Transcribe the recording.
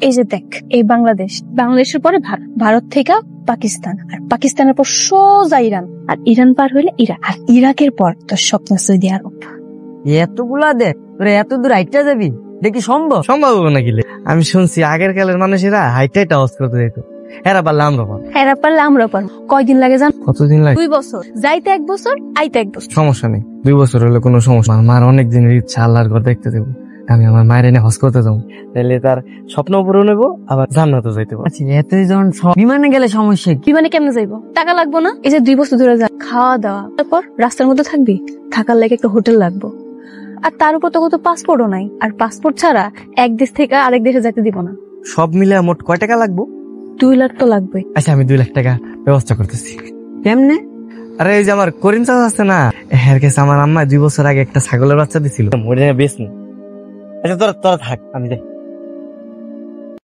এই যে দেখ, এই বাংলাদেশের পরে ভারত থেকে পাকিস্তান, আর পাকিস্তানের পর সোজা ইরান, আর ইরান পার হইলে ইরাক, আর ইরাকের পর তোর স্বপ্ন সৌদি আরব। এতগুলা দেখ, তোরা এত দূর হাইটটা যাবি? দেখি সম্ভব হবে নাকি? আমি শুনছি আগের কালের মানুষেরা হাইটাই টাওয়াজ করতে যেত, এরা পারলে আমরা পারবো। কয়দিন লাগে জান? কতদিন লাগে? 2 বছর, যাইতে 1 বছর, আইতে 1 বছর। সমস্যা নেই, 2 বছর হলে কোনো সমস্যা। আমার অনেক দিনের ইচ্ছা আল্লাহর ঘর দেখতে দেবো, আমি আমার মায়ের এনে হজ করতে যাবো, তাহলে তার স্বপ্ন পূরণ হইব, আবার জান্নাতে যাইতে পারবো। আচ্ছা, এতজন বিমানে গেলে সমস্যা কি? বিমানে কেমনে যাইবো? টাকা লাগবো না? এই যে 2 বছর ধরে যা খাওয়া দাওয়া, তারপর রাস্তার মধ্যে থাকবি, থাকার লাগে একটা হোটেল লাগবো, আর তার উপর তো পাসপোর্টও নাই, আর পাসপোর্ট ছাড়া এক দেশ থেকে আরেক দেশে যেতে দিব না। সব মিলে মোট কয় টাকা লাগবো? 2 লাখ তো লাগবে। আচ্ছা, আমি 2 লাখ টাকা ব্যবস্থা করতেছি। কেমনে? আরে এই যে আমার করিম চাচা আছে না, এর কাছে আমার আম্মা 2 বছর আগে একটা ছাগলের বাচ্চা দিছিল, মরে বেশ না। আচ্ছা, তোরা থাক, আমি যাই।